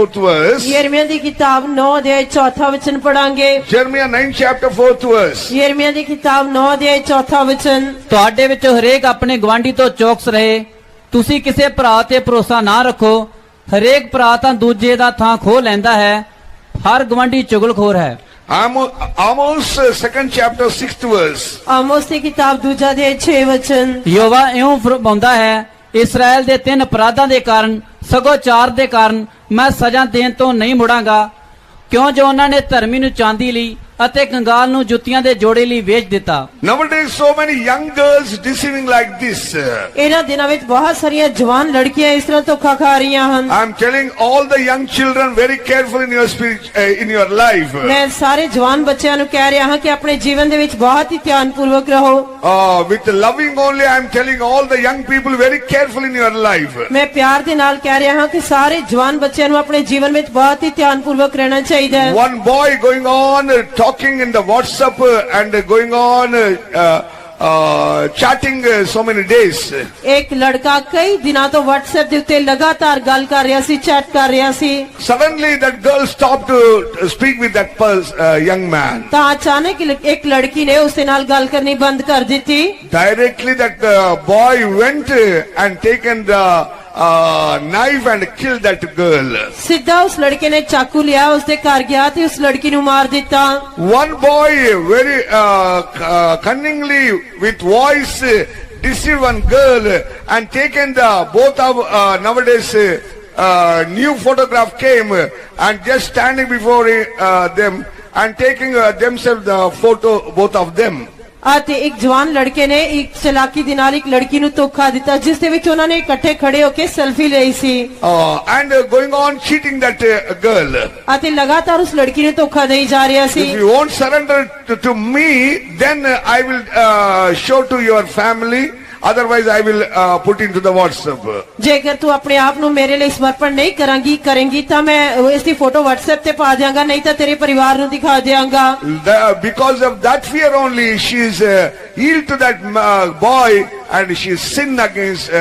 4th verse. यिर्मयाह दी किताब 9 अध्याय 4 वचन पढ़ांगे। Jeremiah 9 chapter 4th verse. यिर्मयाह दी किताब 9 अध्याय 4 वचन। ਤੁਹਾਡੇ ਵਿੱਚੋਂ ਹਰੇਕ ਆਪਣੇ ਗਵਾਂਢੀ ਤੋਂ ਚੌਕਸ ਰਹੇ। ਤੁਸੀਂ ਕਿਸੇ ਭਰਾ ਤੇ ਭਰੋਸਾ ਨਾ ਰੱਖੋ। ਹਰੇਕ ਭਰਾ ਤਾਂ ਦੂਜੇ ਦਾ ਥਾਂ ਖੋਹ ਲੈਂਦਾ ਹੈ। ਹਰ ਗਵਾਂਢੀ ਚੁਗਲਖੋਰ ਹੈ। Amos 2nd chapter 6th verse. आमोस दी किताब 2 अध्याय 6 वचन। ਯਹੋਵਾ ਇਉਂ ਫਰਮਾਉਂਦਾ ਹੈ, ਇਸਰਾਇਲ ਦੇ 3 ਅਪਰਾਧਾਂ ਦੇ ਕਾਰਨ ਸਗੋਂ 4 ਦੇ ਕਾਰਨ ਮੈਂ ਸਜ਼ਾ ਦੇਣ ਤੋਂ ਨਹੀਂ ਮੁੜਾਂਗਾ, ਕਿਉਂ ਜੋ ਉਹਨਾਂ ਨੇ ਧਰਮੀ ਨੂੰ ਚਾਂਦੀ ਲਈ ਅਤੇ ਕੰਗਾਲ ਨੂੰ ਜੁੱਤੀਆਂ ਦੇ ਜੋੜੇ ਲਈ ਵੇਚ ਦਿੱਤਾ। Nowadays so many young girls deceiving like this. ਇਹਨਾਂ ਦਿਨਾਂ ਵਿੱਚ ਬਹੁਤ ਸਾਰੀਆਂ ਜਵਾਨ ਲੜਕੀਆਂ ਇਸ ਤਰ੍ਹਾਂ ਧੋਖਾ ਖਾ ਰਹੀਆਂ ਹਨ। I'm telling all the young children very careful in your spirit, in your life. ਮੈਂ ਸਾਰੇ ਜਵਾਨ ਬੱਚਿਆਂ ਨੂੰ ਕਹਿ ਰਿਹਾ ਹਾਂ ਕਿ ਆਪਣੇ ਜੀਵਨ ਦੇ ਵਿੱਚ ਬਹੁਤ ਹੀ ਧਿਆਨਪੂਰਵਕ ਰਹੋ। With loving only I'm telling all the young people very careful in your life. ਮੈਂ ਪਿਆਰ ਦੇ ਨਾਲ ਕਹਿ ਰਿਹਾ ਹਾਂ ਕਿ ਸਾਰੇ ਜਵਾਨ ਬੱਚਿਆਂ ਨੂੰ ਆਪਣੇ ਜੀਵਨ ਵਿੱਚ ਬਹੁਤ ਹੀ ਧਿਆਨਪੂਰਵਕ ਰਹਿਣਾ ਚਾਹੀਦਾ ਹੈ। One boy going on talking in the WhatsApp and going on chatting so many days. ਇੱਕ ਲੜਕਾ ਕਈ ਦਿਨਾਂ ਤੋਂ WhatsApp ਦੇ ਉੱਤੇ ਲਗਾਤਾਰ ਗੱਲ ਕਰ ਰਿਹਾ ਸੀ, ਚੈਟ ਕਰ ਰਿਹਾ ਸੀ। Suddenly that girl stopped to speak with that young man. ਤਾਂ ਅਚਾਨਕ ਇੱਕ ਲੜਕੀ ਨੇ ਉਸ ਦੇ ਨਾਲ ਗੱਲ ਕਰਨੀ ਬੰਦ ਕਰ ਦਿੱਤੀ। Directly that boy went and taken the knife and killed that girl. ਸਿੱਧਾ ਉਸ ਲੜਕੇ ਨੇ ਚਾਕੂ ਲਿਆ, ਉਸ ਦੇ ਘਰ ਗਿਆ ਤੇ ਉਸ ਲੜਕੀ ਨੂੰ ਮਾਰ ਦਿੱਤਾ। One boy very cunningly with voice deceived one girl and taken the both of nowadays new photograph came and just standing before them and taking themselves the photo, both of them. ਅਤੇ ਇੱਕ ਜਵਾਨ ਲੜਕੇ ਨੇ ਇੱਕ ਚਲਾਕੀ ਦੇ ਨਾਲ ਇੱਕ ਲੜਕੀ ਨੂੰ ਧੋਖਾ ਦਿੱਤਾ, ਜਿਸ ਦੇ ਵਿੱਚ ਉਹਨਾਂ ਨੇ ਇਕੱਠੇ ਖੜੇ ਹੋ ਕੇ ਸੈਲਫੀ ਲਈ ਸੀ। And going on cheating that girl. ਅਤੇ ਲਗਾਤਾਰ ਉਸ ਲੜਕੀ ਨੂੰ ਧੋਖਾ ਦੇਈ ਜਾ ਰਿਹਾ ਸੀ। If you won't surrender to me, then I will show to your family. Otherwise I will put into the WhatsApp. ਜੇਕਰ ਤੂੰ ਆਪਣੇ ਆਪ ਨੂੰ ਮੇਰੇ ਲਈ ਸਮਰਪਣ ਨਹੀਂ ਕਰੇਂਗੀ ਤਾਂ ਮੈਂ ਇਸ ਦੀ ਫੋਟੋ WhatsApp ਤੇ ਪਾ ਦਿਆਂਗਾ, ਨਹੀਂ ਤਾਂ ਤੇਰੇ ਪਰਿਵਾਰ ਨੂੰ ਦਿਖਾ ਦਿਆਂਗਾ। Because of that fear only she is yield to that boy and she sinned against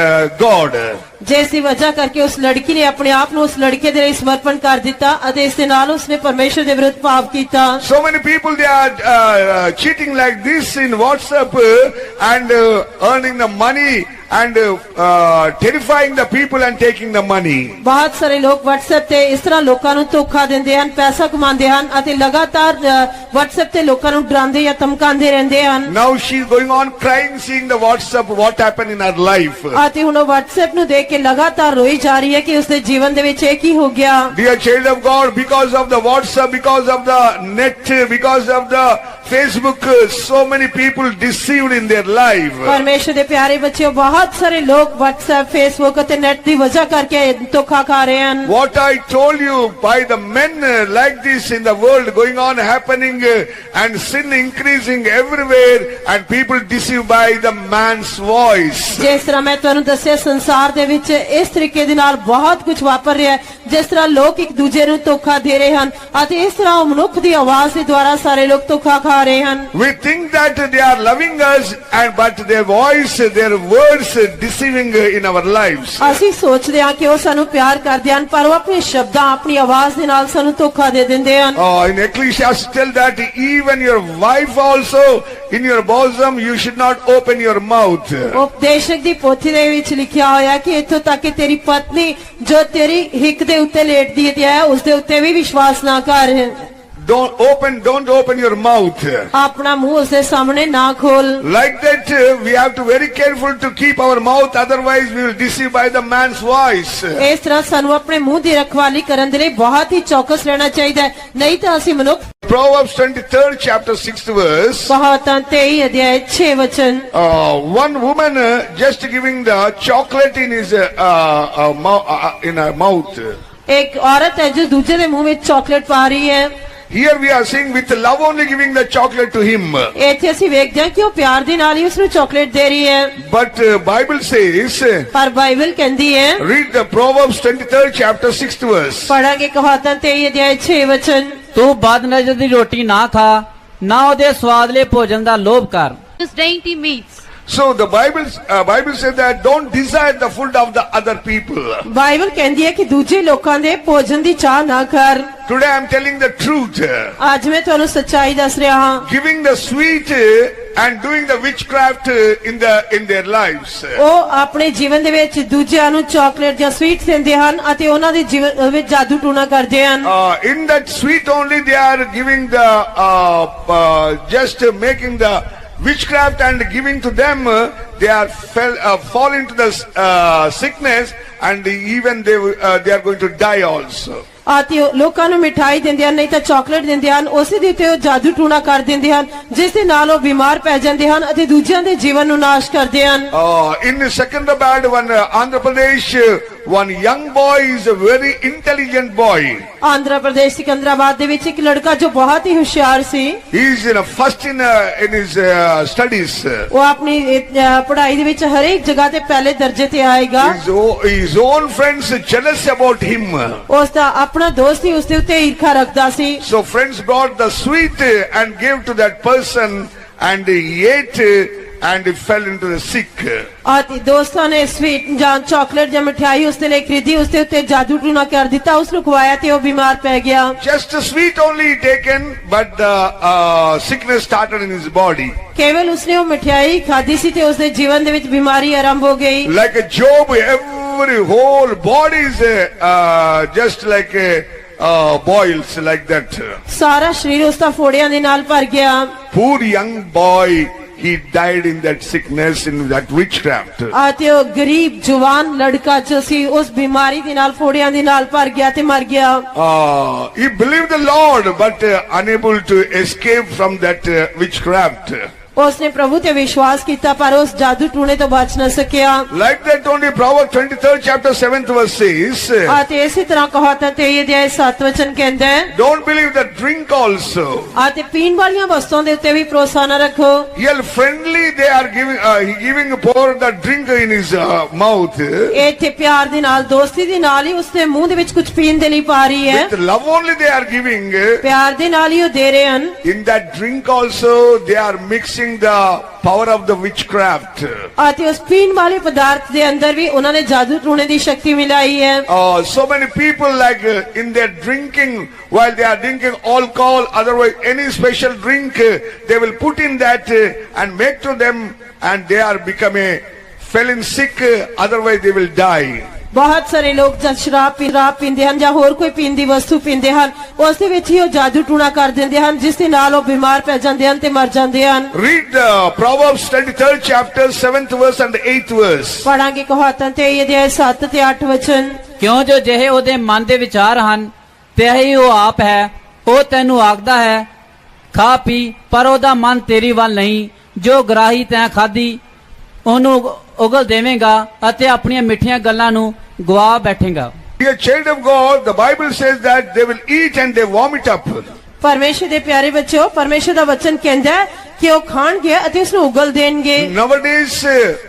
God. ਜਿਸ ਦੀ ਵਜ੍ਹਾ ਕਰਕੇ ਉਸ ਲੜਕੀ ਨੇ ਆਪਣੇ ਆਪ ਨੂੰ ਉਸ ਲੜਕੇ ਦੇ ਲਈ ਸਮਰਪਣ ਕਰ ਦਿੱਤਾ ਅਤੇ ਇਸ ਦੇ ਨਾਲ ਉਸਨੇ ਪਰਮੇਸ਼ਰ ਦੇ ਵਿਰੁੱਧ ਪਾਪ ਕੀਤਾ। So many people they are cheating like this in WhatsApp and earning the money and terrifying the people and taking the money. ਬਹੁਤ ਸਾਰੇ ਲੋਕ WhatsApp ਤੇ ਇਸ ਤਰ੍ਹਾਂ ਲੋਕਾਂ ਨੂੰ ਧੋਖਾ ਦਿੰਦੇ ਹਨ, ਪੈਸਾ ਕਮਾਉਂਦੇ ਹਨ ਅਤੇ ਲਗਾਤਾਰ WhatsApp ਤੇ ਲੋਕਾਂ ਨੂੰ ਡਰਾਉਂਦੇ ਜਾਂ ਧਮਕਾਉਂਦੇ ਰਹਿੰਦੇ ਹਨ। Now she is going on crying seeing the WhatsApp what happened in her life. ਅਤੇ ਹੁਣ ਉਹ WhatsApp ਨੂੰ ਦੇਖ ਕੇ ਲਗਾਤਾਰ ਰੋਈ ਜਾ ਰਹੀ ਹੈ ਕਿ ਉਸਦੇ ਜੀਵਨ ਦੇ ਵਿੱਚ ਇਹ ਕੀ ਹੋ ਗਿਆ। Dear child of God, because of the WhatsApp, because of the net, because of the Facebook, so many people deceived in their life. ਪਰਮੇਸ਼ਰ ਦੇ ਪਿਆਰੇ ਬੱਚਿਓ, ਬਹੁਤ ਸਾਰੇ ਲੋਕ WhatsApp, Facebook ਅਤੇ ਨੈਟ ਦੀ ਵਜ੍ਹਾ ਕਰਕੇ ਧੋਖਾ ਖਾ ਰਹੇ ਹਨ। What I told you by the men like this in the world going on happening and sin increasing everywhere and people deceived by the man's voice. ਜਿਸ ਤਰ੍ਹਾਂ ਮੈਂ ਤੁਹਾਨੂੰ ਦੱਸਿਆ ਸੰਸਾਰ ਦੇ ਵਿੱਚ ਇਸ ਤਰੀਕੇ ਦੇ ਨਾਲ ਬਹੁਤ ਕੁਝ ਵਾਪਰ ਰਿਹਾ ਹੈ, ਜਿਸ ਤਰ੍ਹਾਂ ਲੋਕ ਇੱਕ ਦੂਜੇ ਨੂੰ ਧੋਖਾ ਦੇ ਰਹੇ ਹਨ ਅਤੇ ਇਸ ਤਰ੍ਹਾਂ ਉਹ ਮਨੁੱਖ ਦੀ ਆਵਾਜ਼ ਦੇ ਦੁਆਰਾ ਸਾਰੇ ਲੋਕ ਧੋਖਾ ਖਾ ਰਹੇ ਹਨ। We think that they are loving us but their voice, their words deceiving in our lives. ਅਸੀਂ ਸੋਚਦੇ ਹਾਂ ਕਿ ਉਹ ਸਾਨੂੰ ਪਿਆਰ ਕਰਦੇ ਹਨ, ਪਰ ਉਹ ਆਪਣੇ ਸ਼ਬਦਾਂ, ਆਪਣੀ ਆਵਾਜ਼ ਦੇ ਨਾਲ ਸਾਨੂੰ ਧੋਖਾ ਦੇ ਦਿੰਦੇ ਹਨ। In Ecclesiastes tell that even your wife also in your bosom you should not open your mouth. ਉਪਦੇਸ਼ਕ ਦੀ ਪੋਥੀ ਦੇ ਵਿੱਚ ਲਿਖਿਆ ਹੋਇਆ ਕਿ ਇੱਥੋਂ ਤੱਕ ਕਿ ਤੇਰੀ ਪਤਨੀ ਜੋ ਤੇਰੀ ਹਿੱਕ ਦੇ ਉੱਤੇ ਲੇਟਦੀ ਹੈ ਉਸ ਦੇ ਉੱਤੇ ਵੀ ਵਿਸ਼ਵਾਸ ਨਾ ਕਰ। Don't open your mouth. ਆਪਣਾ ਮੂੰਹ ਉਸਦੇ ਸਾਹਮਣੇ ਨਾ ਖੋਲ। Like that we have to very careful to keep our mouth, otherwise we will deceive by the man's voice. ਇਸ ਤਰ੍ਹਾਂ ਸਾਨੂੰ ਆਪਣੇ ਮੂੰਹ ਦੀ ਰਖਵਾਲੀ ਕਰਨ ਦੇ ਲਈ ਬਹੁਤ ਹੀ ਚੌਕਸ ਰਹਿਣਾ ਚਾਹੀਦਾ ਹੈ, ਨਹੀਂ ਤਾਂ ਅਸੀਂ ਮਨੁੱਖ। Proverbs 23rd chapter 6th verse. ਕਹਾਵਤਾਂ 23 ਅਧਿਆਇ 6 ਵਚਨ। One woman just giving the chocolate in his in her mouth. ਇੱਕ ਔਰਤ ਹੈ ਜੋ ਦੂਜੇ ਦੇ ਮੂੰਹ ਵਿੱਚ ਚਾਕਲੇਟ ਪਾ ਰਹੀ ਹੈ। Here we are seeing with love only giving the chocolate to him. ਇੱਥੇ ਅਸੀਂ ਵੇਖਦੇ ਹਾਂ ਕਿ ਉਹ ਪਿਆਰ ਦੇ ਨਾਲ ਹੀ ਉਸ ਨੂੰ ਚਾਕਲੇਟ ਦੇ ਰਹੀ ਹੈ। But Bible says, ਪਰ ਬਾਈਬਲ ਕਹਿੰਦੀ ਹੈ, read the Proverbs 23rd chapter 6th verse. ਪੜਾਂਗੇ ਕਹਾਵਤਾਂ 23 ਅਧਿਆਇ 6 ਵਚਨ। ਤੂੰ ਬਦਨਜ਼ਰ ਦੀ ਰੋਟੀ ਨਾ ਖਾ, ਨਾ ਉਹਦੇ ਸਵਾਦਲੇ ਭੋਜਨ ਦਾ ਲੋਭ ਕਰ। Dainty meats. So the Bible says that don't desire the food of the other people. Bible ਕਹਿੰਦੀ ਹੈ ਕਿ ਦੂਜੇ ਲੋਕਾਂ ਦੇ ਭੋਜਨ ਦੀ ਚਾਹ ਨਾ ਕਰ। Today I am telling the truth. ਅੱਜ ਮੈਂ ਤੁਹਾਨੂੰ ਸੱਚਾਈ ਦੱਸ ਰਿਹਾ ਹਾਂ। Giving the sweet and doing the witchcraft in their lives. ਉਹ ਆਪਣੇ ਜੀਵਨ ਦੇ ਵਿੱਚ ਦੂਜਿਆਂ ਨੂੰ ਚਾਕਲੇਟ ਜਾਂ ਸਵੀਟ ਦਿੰਦੇ ਹਨ ਅਤੇ ਉਹਨਾਂ ਦੇ ਜੀਵਨ ਵਿੱਚ ਜਾਦੂ ਟੂਣਾ ਕਰਦੇ ਹਨ। In that sweet only they are giving the just making the witchcraft and giving to them, they are fall into the sickness, and even they are going to die also. ਅਤੇ ਉਹ ਲੋਕਾਂ ਨੂੰ ਮਿਠਾਈ ਦਿੰਦੇ ਹਨ, ਨਹੀਂ ਤਾਂ ਚਾਕਲੇਟ ਦਿੰਦੇ ਹਨ, ਉਸੇ ਦੇ ਉੱਤੇ ਉਹ ਜਾਦੂ ਟੂਣਾ ਕਰ ਦਿੰਦੇ ਹਨ, ਜਿਸ ਦੇ ਨਾਲ ਉਹ ਬਿਮਾਰ ਪੈ ਜਾਂਦੇ ਹਨ ਅਤੇ ਦੂਜਿਆਂ ਦੇ ਜੀਵਨ ਨੂੰ ਨਾਸ਼ ਕਰਦੇ ਹਨ। In Secunderabad, Andhra Pradesh, one young boy is a very intelligent boy. Andhra Pradesh Secunderabad ਦੇ ਵਿੱਚ ਇੱਕ ਲੜਕਾ ਜੋ ਬਹੁਤ ਹੀ ਹੁਸ਼ਿਆਰ ਸੀ। He is first in his studies. ਉਹ ਆਪਣੀ ਪੜ੍ਹਾਈ ਦੇ ਵਿੱਚ ਹਰੇਕ ਜਗ੍ਹਾ ਤੇ ਪਹਿਲੇ ਦਰਜੇ ਤੇ ਆਏਗਾ। His own friends jealous about him. ਉਸ ਦਾ ਆਪਣਾ ਦੋਸਤ ਹੀ ਉਸ ਦੇ ਉੱਤੇ ਈਰਖਾ ਰੱਖਦਾ ਸੀ। So friends brought the sweet and gave to that person, and he ate and he fell into the sick. ਅਤੇ ਦੋਸਤਾਂ ਨੇ ਸਵੀਟ ਜਾਂ ਚਾਕਲੇਟ ਜਾਂ ਮਿਠਾਈ ਉਸ ਦੇ ਲਈ ਖਰੀਦੀ, ਉਸ ਦੇ ਉੱਤੇ ਜਾਦੂ ਟੂਣਾ ਕਰ ਦਿੱਤਾ, ਉਸ ਨੂੰ ਖਵਾਇਆ ਤੇ ਉਹ ਬਿਮਾਰ ਪੈ ਗਿਆ। Just sweet only taken, but the sickness started in his body. ਕੇਵਲ ਉਸਨੇ ਉਹ ਮਿਠਾਈ ਖਾਧੀ ਸੀ ਤੇ ਉਸ ਦੇ ਜੀਵਨ ਦੇ ਵਿੱਚ ਬਿਮਾਰੀ ਆਰੰਭ ਹੋ ਗਈ। Like a Job, every whole body is just like boils like that. ਸਾਰਾ ਸਰੀਰ ਉਸ ਦਾ ਫੋੜਿਆਂ ਦੇ ਨਾਲ ਭਰ ਗਿਆ। Poor young boy, he died in that sickness, in that witchcraft. ਅਤੇ ਉਹ ਗਰੀਬ ਜਵਾਨ ਲੜਕਾ ਜੋ ਸੀ ਉਸ ਬਿਮਾਰੀ ਦੇ ਨਾਲ ਫੋੜਿਆਂ ਦੇ ਨਾਲ ਭਰ ਗਿਆ ਤੇ ਮਰ ਗਿਆ। He believed the Lord, but unable to escape from that witchcraft. ਉਸਨੇ ਪ੍ਰਭੂ ਤੇ ਵਿਸ਼ਵਾਸ ਕੀਤਾ ਪਰ ਉਸ ਜਾਦੂ ਟੂਣੇ ਤੋਂ ਬਚ ਨਾ ਸਕਿਆ। Like that only Proverbs 23rd chapter 7th verse says, ਅਤੇ ਇਸੇ ਤਰ੍ਹਾਂ ਕਹਾਵਤਾਂ 23 ਅਧਿਆਇ 7 ਵਚਨ ਕਹਿੰਦਾ ਹੈ, don't believe the drink also. ਅਤੇ ਪੀਣ ਵਾਲੀਆਂ ਵਸਤੂਆਂ ਦੇ ਉੱਤੇ ਵੀ ਭਰੋਸਾ ਨਾ ਰੱਖੋ। Here friendly they are giving pour the drink in his mouth. ਇੱਥੇ ਪਿਆਰ ਦੇ ਨਾਲ ਦੋਸਤੀ ਦੇ ਨਾਲ ਹੀ ਉਸਦੇ ਮੂੰਹ ਦੇ ਵਿੱਚ ਕੁਝ ਪੀਣ ਦੇ ਲਈ ਪਾ ਰਹੀ ਹੈ। With love only they are giving. ਪਿਆਰ ਦੇ ਨਾਲ ਹੀ ਉਹ ਦੇ ਰਹੇ ਹਨ। In that drink also they are mixing the power of the witchcraft. ਅਤੇ ਉਸ ਪੀਣ ਵਾਲੇ ਪਦਾਰਥ ਦੇ ਅੰਦਰ ਵੀ ਉਹਨਾਂ ਨੇ ਜਾਦੂ ਟੂਣੇ ਦੀ ਸ਼ਕਤੀ ਮਿਲਾਈ ਹੈ। So many people like in their drinking, while they are drinking alcohol, otherwise any special drink, they will put in that and make to them, and they are falling sick, otherwise they will die. ਬਹੁਤ ਸਾਰੇ ਲੋਕ ਜਦ ਸ਼ਰਾਬ ਪੀਂਦੇ ਹਨ ਜਾਂ ਹੋਰ ਕੋਈ ਪੀਣ ਦੀ ਵਸਤੂ ਪੀਂਦੇ ਹਨ, ਉਸ ਦੇ ਵਿੱਚ ਹੀ ਉਹ ਜਾਦੂ ਟੂਣਾ ਕਰ ਦਿੰਦੇ ਹਨ, ਜਿਸ ਦੇ ਨਾਲ ਉਹ ਬਿਮਾਰ ਪੈ ਜਾਂਦੇ ਹਨ ਤੇ ਮਰ ਜਾਂਦੇ ਹਨ। Read Proverbs 23rd chapter 7th verse and 8th verse. ਪੜਾਂਗੇ ਕਹਾਵਤਾਂ 23 ਅਧਿਆਇ 7 ਤੇ 8 ਵਚਨ। ਕਿਉਂ ਜੋ ਜਿਹੇ ਉਹਦੇ ਮਨ ਦੇ ਵਿਚਾਰ ਹਨ ਤੇ ਹੀ ਉਹ ਆਪ ਹੈ, ਉਹ ਤੈਨੂੰ ਆਖਦਾ ਹੈ ਖਾ ਪੀ, ਪਰ ਉਹਦਾ ਮਨ ਤੇਰੀ ਵੱਲ ਨਹੀਂ। ਜੋ ਗਰਾਹੀ ਤੈਂ ਖਾਧੀ ਉਹਨੂੰ ਉਗਲ ਦੇਵੇਂਗਾ ਅਤੇ ਆਪਣੀਆਂ ਮਿੱਠੀਆਂ ਗੱਲਾਂ ਨੂੰ ਗਵਾ ਬੈਠੇਗਾ। Dear child of God, the Bible says that they will eat and they vomit up. ਪਰਮੇਸ਼ਰ ਦੇ ਪਿਆਰੇ ਬੱਚਿਓ, ਪਰਮੇਸ਼ਰ ਦਾ ਵਚਨ ਕਹਿੰਦਾ ਹੈ ਕਿ ਉਹ ਖਾਣਗੇ ਅਤੇ ਉਸ ਨੂੰ ਉਗਲ ਦੇਣਗੇ। Nowadays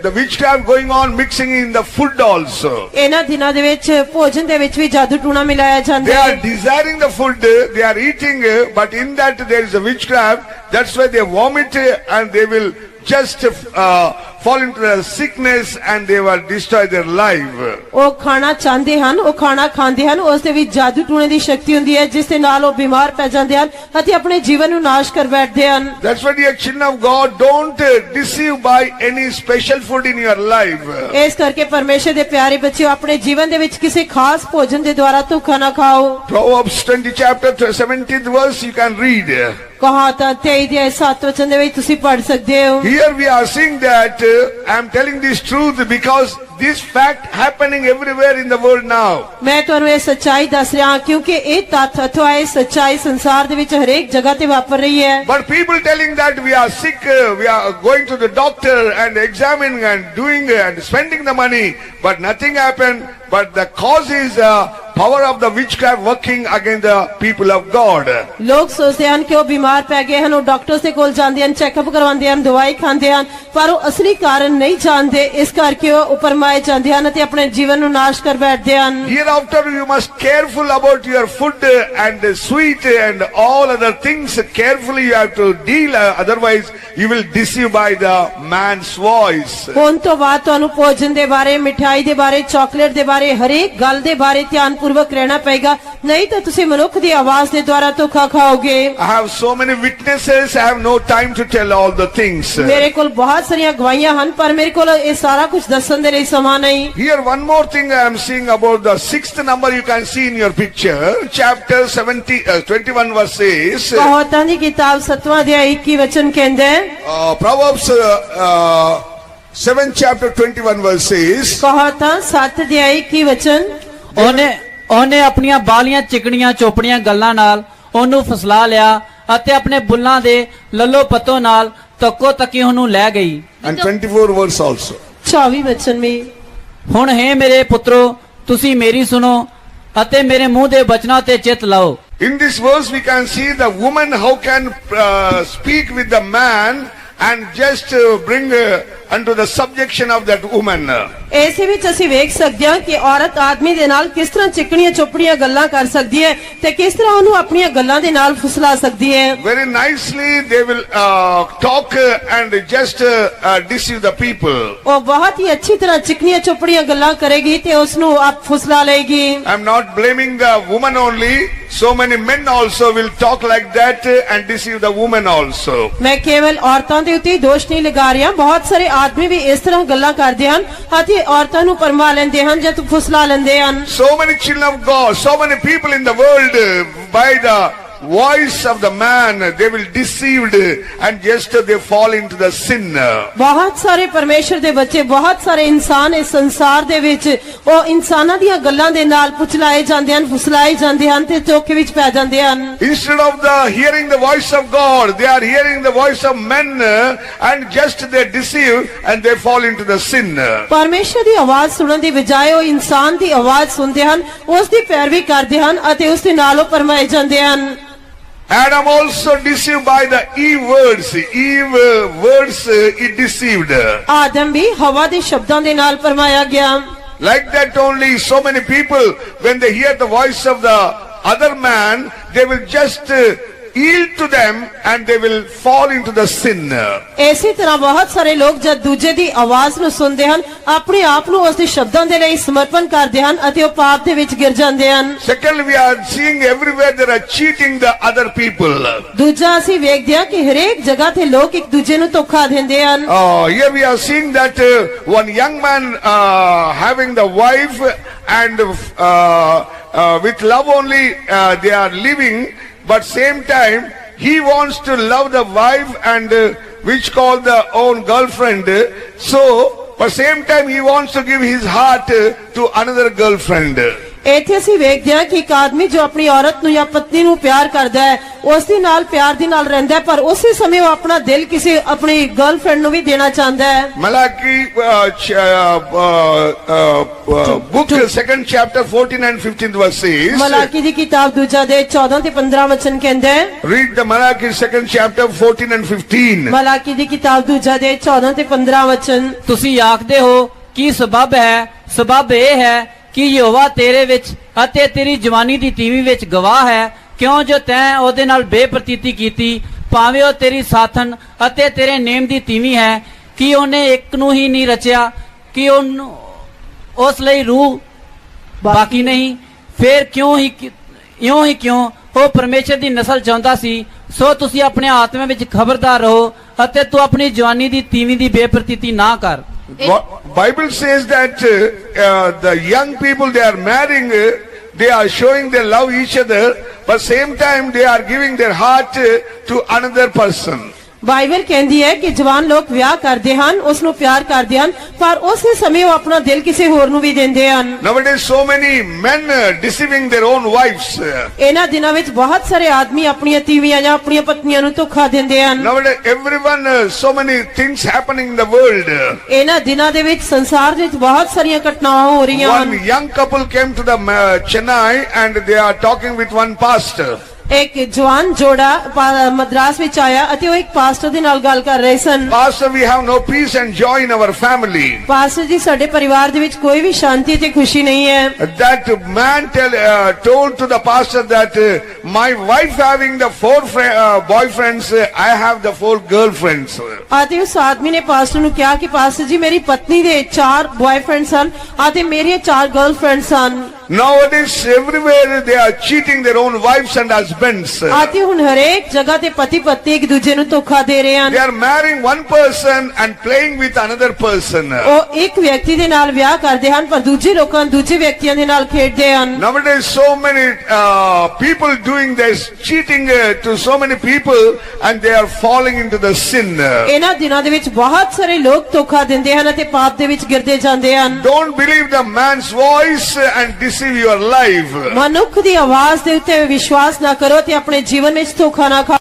the witchcraft going on, mixing in the food also. ਇਹਨਾਂ ਦਿਨਾਂ ਦੇ ਵਿੱਚ ਭੋਜਨ ਦੇ ਵਿੱਚ ਵੀ ਜਾਦੂ ਟੂਣਾ ਮਿਲਾਇਆ They ਜਾਂਦਾ are ਹੈ। desiring the food, they are eating, but in that there is a witchcraft. That's why they vomit and they will just fall into the sickness and they will destroy their life. ਉਹ ਖਾਣਾ ਚਾਹੁੰਦੇ ਹਨ, ਉਹ ਖਾਣਾ ਖਾਂਦੇ ਹਨ, ਉਸ ਦੇ ਵਿੱਚ ਜਾਦੂ ਟੂਣੇ ਦੀ ਸ਼ਕਤੀ ਹੁੰਦੀ ਹੈ, ਜਿਸ ਦੇ ਨਾਲ ਉਹ ਬਿਮਾਰ ਪੈ ਜਾਂਦੇ ਹਨ ਅਤੇ ਆਪਣੇ ਜੀਵਨ ਨੂੰ ਨਾਸ਼ ਕਰ ਬੈਠਦੇ ਹਨ। That's why, dear children of God, don't deceive by any special food in your life. ਇਸ ਕਰਕੇ ਪਰਮੇਸ਼ਰ ਦੇ ਪਿਆਰੇ ਬੱਚਿਓ, ਆਪਣੇ ਜੀਵਨ ਦੇ ਵਿੱਚ ਕਿਸੇ ਖਾਸ ਭੋਜਨ ਦੇ ਦੁਆਰਾ ਧੋਖਾ ਨਾ ਖਾਓ। Proverbs 20 chapter 17th verse you can read. ਕਹਾਵਤਾਂ 23 ਅਧਿਆਇ 7 ਵਚਨ ਦੇ ਵਿੱਚ ਤੁਸੀਂ ਪੜ੍ਹ ਸਕਦੇ ਹੋ। Here we are seeing that I am telling this truth because this fact happening everywhere in the world now. ਮੈਂ ਤੁਹਾਨੂੰ ਇਹ ਸੱਚਾਈ ਦੱਸ ਰਿਹਾ ਹਾਂ ਕਿਉਂਕਿ ਇਹ ਤੱਥ ਅਥਵਾ ਇਹ ਸੱਚਾਈ ਸੰਸਾਰ ਦੇ ਵਿੱਚ ਹਰੇਕ ਜਗ੍ਹਾ ਤੇ ਵਾਪਰ ਰਹੀ ਹੈ। But people telling that we are sick, we are going to the doctor and examining and doing and spending the money, but nothing happened. But the cause is power of the witchcraft working against the people of God. ਲੋਕ ਸੋਚਦੇ ਹਨ ਕਿ ਉਹ ਬਿਮਾਰ ਪੈ ਗਏ ਹਨ, ਉਹ ਡਾਕਟਰ ਦੇ ਕੋਲ ਜਾਂਦੇ ਹਨ, ਚੈੱਕਅਪ ਕਰਵਾਉਂਦੇ ਹਨ, ਦਵਾਈ ਖਾਂਦੇ ਹਨ, ਪਰ ਉਹ ਅਸਲੀ ਕਾਰਨ ਨਹੀਂ ਜਾਣਦੇ, ਇਸ ਕਰਕੇ ਉਹ ਉਪਰਮਾਏ ਜਾਂਦੇ ਹਨ ਅਤੇ ਆਪਣੇ ਜੀਵਨ ਨੂੰ ਨਾਸ਼ ਕਰ ਬੈਠਦੇ ਹਨ। Hereafter you must careful about your food and sweet and all other things. Carefully you have to deal, otherwise you will deceive by the man's voice. ਹੁਣ ਤੋਂ ਬਾਅਦ ਤੁਹਾਨੂੰ ਭੋਜਨ ਦੇ ਬਾਰੇ, ਮਿਠਾਈ ਦੇ ਬਾਰੇ, ਚਾਕਲੇਟ ਦੇ ਬਾਰੇ, ਹਰੇਕ ਗੱਲ ਦੇ ਬਾਰੇ ਧਿਆਨਪੂਰਵਕ ਰਹਿਣਾ ਪਏਗਾ, ਨਹੀਂ ਤਾਂ ਤੁਸੀਂ ਮਨੁੱਖ ਦੀ ਆਵਾਜ਼ ਦੇ ਦੁਆਰਾ ਧੋਖਾ ਖਾਓਗੇ। I have so many witnesses, I have no time to tell all the things. ਮੇਰੇ ਕੋਲ ਬਹੁਤ ਸਾਰੀਆਂ ਗਵਾਹੀਆਂ ਹਨ, ਪਰ ਮੇਰੇ ਕੋਲ ਇਹ ਸਾਰਾ ਕੁਝ ਦੱਸਣ ਦੇ ਲਈ ਸਮਾਂ ਨਹੀਂ। Here one more thing I am seeing about the 6th number you can see in your picture, chapter 21 verses. ਕਹਾਵਤਾਂ ਦੀ ਕਿਤਾਬ 7ਵਾਂ ਅਧਿਆਇ 21 ਵਚਨ ਕਹਿੰਦਾ ਹੈ, Proverbs 7th chapter 21 verses. ਕਹਾਵਤਾਂ 7 ਅਧਿਆਇ 21 ਵਚਨ, ਉਹਨੇ ਆਪਣੀਆਂ ਬਾਲੀਆਂ ਚਿਕਣੀਆਂ ਚੋਪੜੀਆਂ ਗੱਲਾਂ ਨਾਲ ਉਹਨੂੰ ਫਸਲਾ ਲਿਆ ਅਤੇ ਆਪਣੇ ਬੁੱਲਾਂ ਦੇ ਲੱਲੋ ਪੱਤੋਂ ਨਾਲ ਤੱਕੋ ਤੱਕੀ ਉਹਨੂੰ ਲੈ ਗਈ। And 24 verse also. 24 ਵਚਨ ਵੀ, ਹੁਣ ਹੈ ਮੇਰੇ ਪੁੱਤਰੋ, ਤੁਸੀਂ ਮੇਰੀ ਸੁਣੋ ਅਤੇ ਮੇਰੇ ਮੂੰਹ ਦੇ ਬਚਨਾਂ ਤੇ ਚਿੱਤ ਲਾਓ। In this verse we can see the woman how can speak with the man and just bring unto the subjection of that woman. ਇਸੇ ਵਿੱਚ ਅਸੀਂ ਵੇਖ ਸਕਦੇ ਹਾਂ ਕਿ ਔਰਤ ਆਦਮੀ ਦੇ ਨਾਲ ਕਿਸ ਤਰ੍ਹਾਂ ਚਿਕਣੀਆਂ ਚੋਪੜੀਆਂ ਗੱਲਾਂ ਕਰ ਸਕਦੀ ਹੈ ਤੇ ਕਿਸ ਤਰ੍ਹਾਂ ਉਹਨੂੰ ਆਪਣੀਆਂ ਗੱਲਾਂ ਦੇ ਨਾਲ ਫੁਸਲਾ ਸਕਦੀ ਹੈ। Very nicely they will talk and just deceive the people. ਉਹ ਬਹੁਤ ਹੀ ਅੱਛੀ ਤਰ੍ਹਾਂ ਚਿਕਣੀਆਂ ਚੋਪੜੀਆਂ ਗੱਲਾਂ ਕਰੇਗੀ ਤੇ ਉਸ ਨੂੰ ਆਪ ਫੁਸਲਾ ਲਏਗੀ। I'm not blaming the woman only. So many men also will talk like that and deceive the woman also. ਮੈਂ ਕੇਵਲ ਔਰਤਾਂ ਦੇ ਉੱਤੇ ਦੋਸ਼ ਨਹੀਂ ਲਗਾ ਰਿਹਾ, ਬਹੁਤ ਸਾਰੇ ਆਦਮੀ ਵੀ ਇਸ ਤਰ੍ਹਾਂ ਗੱਲਾਂ ਕਰਦੇ ਹਨ ਅਤੇ ਔਰਤਾਂ ਨੂੰ ਪਰਮਾ ਲੈਂਦੇ ਹਨ ਜਾਂ ਫੁਸਲਾ ਲੈਂਦੇ ਹਨ। So many children of God, so many people in the world by the voice of the man they will deceived and just they fall into the sin. ਬਹੁਤ ਸਾਰੇ ਪਰਮੇਸ਼ਰ ਦੇ ਬੱਚੇ, ਬਹੁਤ ਸਾਰੇ ਇਨਸਾਨ ਇਸ ਸੰਸਾਰ ਦੇ ਵਿੱਚ ਉਹ ਇਨਸਾਨਾਂ ਦੀਆਂ ਗੱਲਾਂ ਦੇ ਨਾਲ ਪੁਚਲਾਏ ਜਾਂਦੇ ਹਨ, ਫੁਸਲਾਏ ਜਾਂਦੇ ਹਨ ਤੇ ਧੋਖੇ ਵਿੱਚ ਪੈ ਜਾਂਦੇ ਹਨ। Instead of the hearing the voice of God, they are hearing the voice of men and just they deceive and they fall into the sin. ਪਰਮੇਸ਼ਰ ਦੀ ਆਵਾਜ਼ ਸੁਣਨ ਦੀ ਬਜਾਏ ਉਹ ਇਨਸਾਨ ਦੀ ਆਵਾਜ਼ ਸੁਣਦੇ ਹਨ, ਉਸ ਦੀ ਪੈਰਵੀ ਕਰਦੇ ਹਨ ਅਤੇ ਉਸ ਦੇ ਨਾਲ ਉਹ ਪਰਮਾਏ ਜਾਂਦੇ ਹਨ। Adam also deceived by the Eve words. Eve words he deceived. ਆਦਮ ਵੀ ਹਵਾ ਦੇ ਸ਼ਬਦਾਂ ਦੇ ਨਾਲ ਪਰਮਾਇਆ ਗਿਆ। Like that only so many people when they hear the voice of the other man they will just yield to them and they will fall into the sin. ਇਸੇ ਤਰ੍ਹਾਂ ਬਹੁਤ ਸਾਰੇ ਲੋਕ ਜਦ ਦੂਜੇ ਦੀ ਆਵਾਜ਼ ਨੂੰ ਸੁਣਦੇ ਹਨ, ਆਪਣੇ ਆਪ ਨੂੰ ਉਸ ਦੇ ਸ਼ਬਦਾਂ ਦੇ ਲਈ ਸਮਰਪਣ ਕਰਦੇ ਹਨ ਅਤੇ ਉਹ ਪਾਪ ਦੇ ਵਿੱਚ ਗਿਰ ਜਾਂਦੇ ਹਨ। Second, we are seeing everywhere they are cheating the other people. ਦੂਜਾ ਅਸੀਂ ਵੇਖਦੇ ਹਾਂ ਕਿ ਹਰੇਕ ਜਗ੍ਹਾ ਤੇ ਲੋਕ ਇੱਕ ਦੂਜੇ ਨੂੰ ਧੋਖਾ ਦਿੰਦੇ ਹਨ। Here we are seeing that one young man having the wife and with love only they are living, but same time he wants to love the wife and which called the own girlfriend, so but same time he wants to give his heart to another girlfriend. ਇੱਥੇ ਅਸੀਂ ਵੇਖਦੇ ਹਾਂ ਕਿ ਇੱਕ ਆਦਮੀ ਜੋ ਆਪਣੀ ਔਰਤ ਨੂੰ ਜਾਂ ਪਤਨੀ ਨੂੰ ਪਿਆਰ ਕਰਦਾ ਹੈ, ਉਸ ਦੇ ਨਾਲ ਪਿਆਰ ਦੇ ਨਾਲ ਰਹਿੰਦਾ ਹੈ, ਪਰ ਉਸੇ ਸਮੇਂ ਉਹ ਆਪਣਾ ਦਿਲ ਕਿਸੇ ਆਪਣੀ ਗਰਲਫ੍ਰੈਂਡ ਨੂੰ ਵੀ ਦੇਣਾ ਚਾਹੁੰਦਾ ਹੈ। Malachi book 2nd chapter 14 and 15th verses. Malachi ਦੀ ਕਿਤਾਬ ਦੂਜਾ ਦੇ 14 ਤੇ 15 ਵਚਨ ਕਹਿੰਦਾ ਹੈ। Read the Malachi 2nd chapter 14 and 15. Malachi ਦੀ ਕਿਤਾਬ ਦੂਜਾ ਦੇ 14 ਤੇ 15 ਵਚਨ, ਤੁਸੀਂ ਆਖਦੇ ਹੋ ਕੀ ਸਬਬ ਹੈ? ਸਬਬ ਇਹ ਹੈ ਕਿ ਯਹੋਵਾ ਤੇਰੇ ਵਿੱਚ ਅਤੇ ਤੇਰੀ ਜਵਾਨੀ ਦੀ ਤੀਵੀਂ ਵਿੱਚ ਗਵਾਹ ਹੈ, ਕਿਉਂ ਜੋ ਤੈਂ ਉਹਦੇ ਨਾਲ ਬੇਪ੍ਰਤੀਤੀ ਕੀਤੀ, ਭਾਵੇਂ ਉਹ ਤੇਰੀ ਸਾਥਣ ਅਤੇ ਤੇਰੇ ਨੇਮ ਦੀ ਤੀਵੀਂ ਹੈ, ਕਿ ਉਹਨੇ ਇੱਕ ਨੂੰ ਹੀ ਨਹੀਂ ਰਚਿਆ, ਕਿ ਉਹਨੂੰ ਉਸ ਲਈ ਰੂਹ ਬਾਕੀ ਨਹੀਂ। ਫਿਰ ਕਿਉਂ ਉਹ ਪਰਮੇਸ਼ਰ ਦੀ ਨਸਲ ਚਾਹੁੰਦਾ ਸੀ। ਸੋ ਤੁਸੀਂ ਆਪਣੇ ਆਤਮਾ ਵਿੱਚ ਖਬਰਦਾਰ ਰਹੋ ਅਤੇ ਤੂੰ ਆਪਣੀ ਜਵਾਨੀ ਦੀ ਤੀਵੀਂ ਦੀ ਬੇਪ੍ਰਤੀਤੀ ਨਾ ਕਰ। Bible says that the young people they are marrying, they are showing they love each other, but same time they are giving their heart to another person. Bible ਕਹਿੰਦੀ ਹੈ ਕਿ ਜਵਾਨ ਲੋਕ ਵਿਆਹ ਕਰਦੇ ਹਨ, ਉਸ ਨੂੰ ਪਿਆਰ ਕਰਦੇ ਹਨ, ਪਰ ਉਸੇ ਸਮੇਂ ਉਹ ਆਪਣਾ ਦਿਲ ਕਿਸੇ ਹੋਰ ਨੂੰ ਵੀ ਦਿੰਦੇ ਹਨ। Nowadays, so many men deceiving their own wives. ਇਹਨਾਂ ਦਿਨਾਂ ਵਿੱਚ ਬਹੁਤ ਸਾਰੇ ਆਦਮੀ ਆਪਣੀਆਂ ਤੀਵੀਆਂ ਜਾਂ ਆਪਣੀਆਂ ਪਤਨੀਆਂ ਨੂੰ ਧੋਖਾ ਦਿੰਦੇ ਹਨ। Nowadays, everyone, so many things happening in the world. ਇਹਨਾਂ ਦਿਨਾਂ ਦੇ ਵਿੱਚ ਸੰਸਾਰ ਵਿੱਚ ਬਹੁਤ ਸਾਰੀਆਂ ਘਟਨਾਵਾਂ ਹੋ ਰਹੀਆਂ One ਹਨ। young couple came to the Chennai and they are talking with one pastor. ਇੱਕ ਜਵਾਨ ਜੋੜਾ ਮਦਰਾਸ ਵਿੱਚ ਆਇਆ ਅਤੇ ਉਹ ਇੱਕ ਪਾਸਟਰ ਦੇ ਨਾਲ ਗੱਲ ਕਰ ਰਹੇ ਸਨ। Pastor, we have no peace and joy in our family. Pastor ਜੀ, ਸਾਡੇ ਪਰਿਵਾਰ ਦੇ ਵਿੱਚ ਕੋਈ ਵੀ ਸ਼ਾਂਤੀ ਤੇ ਖੁਸ਼ੀ ਨਹੀਂ ਹੈ। That man told to the pastor that my wife having the 4 boyfriends, I have the 4 girlfriends. ਅਤੇ ਉਸ ਆਦਮੀ ਨੇ ਪਾਸਟਰ ਨੂੰ ਕਿਹਾ ਕਿ ਪਾਸਟਰ ਜੀ, ਮੇਰੀ ਪਤਨੀ ਦੇ 4 ਬॉयਫ੍ਰੈਂਡਸ ਹਨ ਅਤੇ ਮੇਰੀਆਂ 4 ਗਰਲਫ੍ਰੈਂਡਸ ਹਨ। Nowadays, everywhere they are cheating their own wives and husbands. ਅਤੇ ਹੁਣ ਹਰੇਕ ਜਗ੍ਹਾ ਤੇ ਪਤੀ ਪਤਨੀ ਇੱਕ ਦੂਜੇ ਨੂੰ ਧੋਖਾ ਦੇ ਰਹੇ ਹਨ। They are marrying one person and playing with another person. ਉਹ ਇੱਕ ਵਿਅਕਤੀ ਦੇ ਨਾਲ ਵਿਆਹ ਕਰਦੇ ਹਨ ਪਰ ਦੂਜੇ ਲੋਕਾਂ ਦੂਜੇ ਵਿਅਕਤੀਆਂ ਦੇ ਨਾਲ ਖੇਡਦੇ ਹਨ। Nowadays, so many people doing this, cheating to so many people, and they are falling into the sin. ਇਹਨਾਂ ਦਿਨਾਂ ਦੇ ਵਿੱਚ ਬਹੁਤ ਸਾਰੇ ਲੋਕ ਧੋਖਾ ਦਿੰਦੇ ਹਨ ਅਤੇ ਪਾਪ ਦੇ ਵਿੱਚ ਗਿਰਦੇ ਜਾਂਦੇ ਹਨ। Don't believe the man's voice and deceive your life. ਮਨੁੱਖ ਦੀ ਆਵਾਜ਼ ਦੇ ਉੱਤੇ ਵਿਸ਼ਵਾਸ ਨਾ ਕਰੋ ਤੇ ਆਪਣੇ ਜੀਵਨ ਵਿੱਚ ਧੋਖਾ ਨਾ ਖਾਓ।